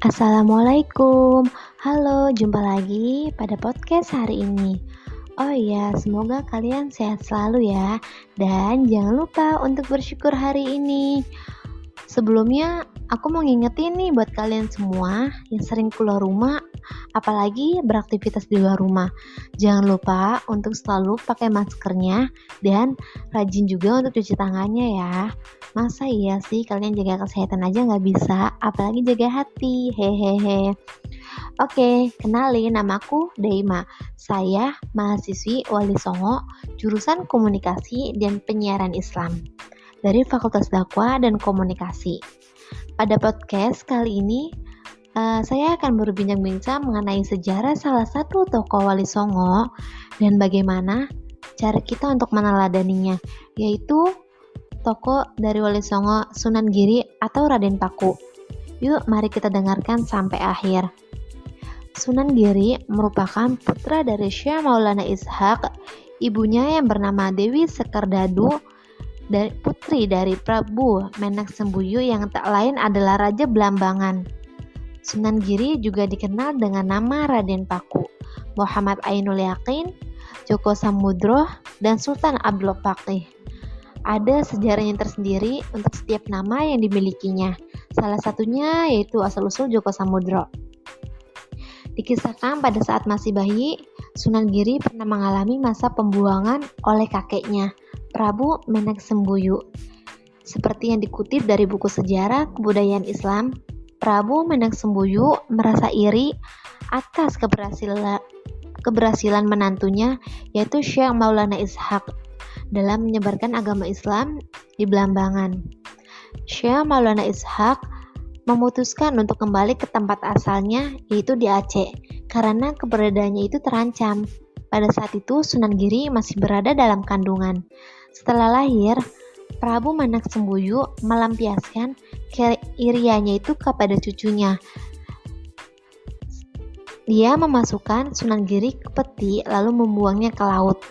Assalamualaikum. Halo, jumpa lagi pada podcast hari ini. Oh iya, semoga kalian sehat selalu ya. Dan jangan lupa untuk bersyukur hari ini. Sebelumnya, aku mau ngingetin nih buat kalian semua yang sering keluar rumah, apalagi beraktivitas di luar rumah. Jangan lupa untuk selalu pakai maskernya dan rajin juga untuk cuci tangannya ya. Masa iya sih kalian jaga kesehatan aja nggak bisa, apalagi jaga hati, hehehe. Oke, kenalin namaku Daima. Saya mahasiswi Wali Songo, jurusan Komunikasi dan Penyiaran Islam dari Fakultas Dakwah dan Komunikasi. Pada podcast kali ini, saya akan berbincang-bincang mengenai sejarah salah satu tokoh Wali Songo dan bagaimana cara kita untuk meneladaninya, yaitu tokoh dari Wali Songo Sunan Giri atau Raden Paku. Yuk, mari kita dengarkan sampai akhir. Sunan Giri merupakan putra dari Syekh Maulana Ishaq, ibunya yang bernama Dewi Sekardadu, dan putri dari Prabu Menak Sembuyu yang tak lain adalah Raja Blambangan. Sunan Giri juga dikenal dengan nama Raden Paku, Muhammad Ainul Yakin, Joko Samudro, dan Sultan Abdul Faqih. Ada sejarahnya tersendiri untuk setiap nama yang dimilikinya. Salah satunya yaitu asal-usul Joko Samudro. Dikisahkan pada saat masih bayi, Sunan Giri pernah mengalami masa pembuangan oleh kakeknya, Prabu Menak Sembuyu. Seperti yang dikutip dari buku sejarah kebudayaan Islam, Prabu Menak Sembuyu merasa iri atas keberhasilan menantunya, yaitu Syekh Maulana Ishaq, dalam menyebarkan agama Islam di Blambangan. Syekh Maulana Ishaq memutuskan untuk kembali ke tempat asalnya, yaitu di Aceh, karena keberadaannya itu terancam. Pada saat itu Sunan Giri masih berada dalam kandungan. Setelah lahir, Prabu Menak Sembuyu melampiaskan keiriannya itu kepada cucunya. Dia memasukkan Sunan Giri ke peti lalu membuangnya ke laut.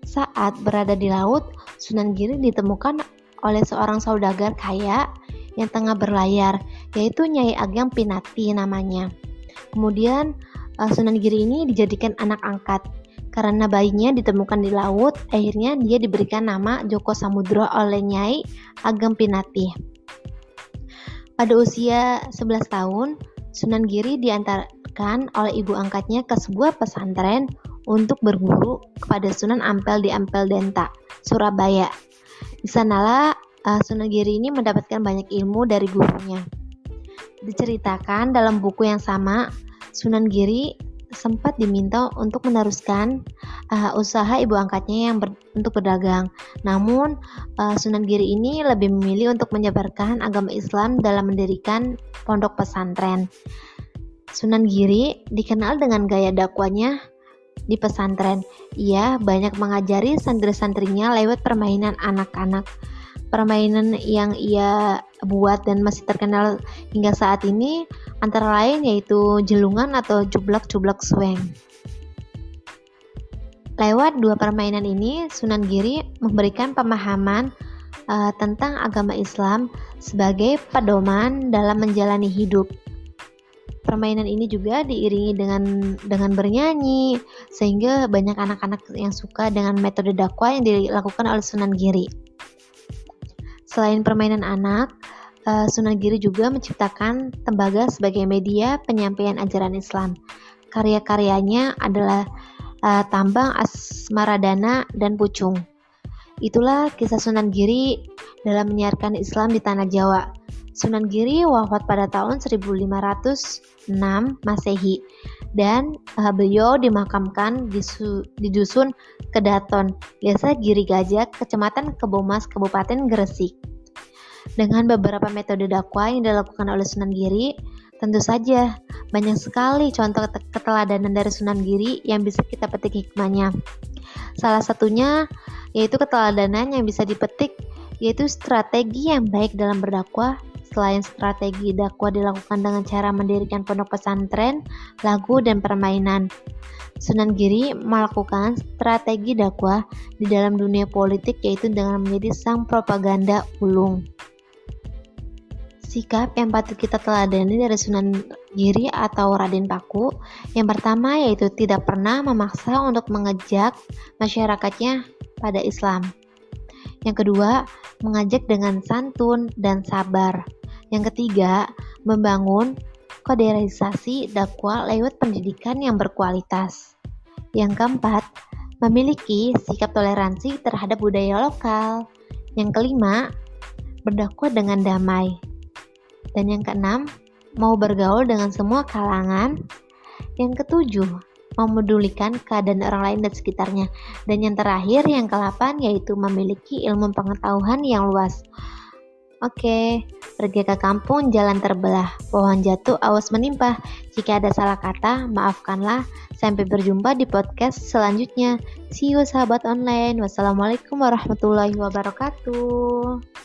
Saat berada di laut, Sunan Giri ditemukan oleh seorang saudagar kaya yang tengah berlayar, yaitu Nyai Ageng Pinati namanya. Kemudian Sunan Giri ini dijadikan anak angkat. Karena bayinya ditemukan di laut, akhirnya dia diberikan nama Joko Samudro oleh Nyai Ageng Pinati. Pada usia 11 tahun, Sunan Giri diantarkan oleh ibu angkatnya ke sebuah pesantren untuk berguru kepada Sunan Ampel di Ampel Denta, Surabaya. Di sanalah Sunan Giri ini mendapatkan banyak ilmu dari gurunya. Diceritakan dalam buku yang sama, Sunan Giri sempat diminta untuk meneruskan usaha ibu angkatnya untuk berdagang. Namun Sunan Giri ini lebih memilih untuk menyebarkan agama Islam dalam mendirikan pondok pesantren. Sunan Giri dikenal dengan gaya dakwahnya di pesantren. Ia banyak mengajari santri-santrinya lewat permainan anak-anak. Permainan yang ia buat dan masih terkenal hingga saat ini antara lain yaitu jelungan atau jublak-jublak sueng. Lewat dua permainan ini, Sunan Giri memberikan pemahaman tentang agama Islam sebagai pedoman dalam menjalani hidup. Permainan ini juga diiringi dengan bernyanyi, sehingga banyak anak-anak yang suka dengan metode dakwah yang dilakukan oleh Sunan Giri. Selain permainan anak, Sunan Giri juga menciptakan tembaga sebagai media penyampaian ajaran Islam. Karya-karyanya adalah Tambang Asmaradana dan Pucung. Itulah kisah Sunan Giri dalam menyiarkan Islam di tanah Jawa. Sunan Giri wafat pada tahun 1506 Masehi dan beliau dimakamkan di dusun Kedaton, Desa Giri Gajah, Kecamatan Kebomas, Kabupaten Gresik. Dengan beberapa metode dakwah yang dilakukan oleh Sunan Giri, tentu saja banyak sekali contoh keteladanan dari Sunan Giri yang bisa kita petik hikmahnya. Salah satunya yaitu keteladanan yang bisa dipetik, yaitu strategi yang baik dalam berdakwah. Selain strategi dakwah dilakukan dengan cara mendirikan pondok pesantren, lagu, dan permainan, Sunan Giri melakukan strategi dakwah di dalam dunia politik, yaitu dengan menjadi sang propaganda ulung. Sikap yang patut kita teladani dari Sunan Giri atau Raden Paku, yang pertama yaitu tidak pernah memaksa untuk mengejak masyarakatnya pada Islam. Yang kedua, mengajak dengan santun dan sabar. Yang ketiga, membangun koderisasi dakwah lewat pendidikan yang berkualitas. Yang keempat, memiliki sikap toleransi terhadap budaya lokal. Yang kelima, berdakwah dengan damai. Dan yang keenam, mau bergaul dengan semua kalangan. Yang ketujuh, memedulikan keadaan orang lain dan sekitarnya. Dan yang terakhir, yang ke-8, yaitu memiliki ilmu pengetahuan yang luas. Oke, pergi ke kampung jalan terbelah, pohon jatuh awas menimpa. Jika ada salah kata, maafkanlah. Sampai berjumpa di podcast selanjutnya. See you sahabat online. Wassalamualaikum warahmatullahi wabarakatuh.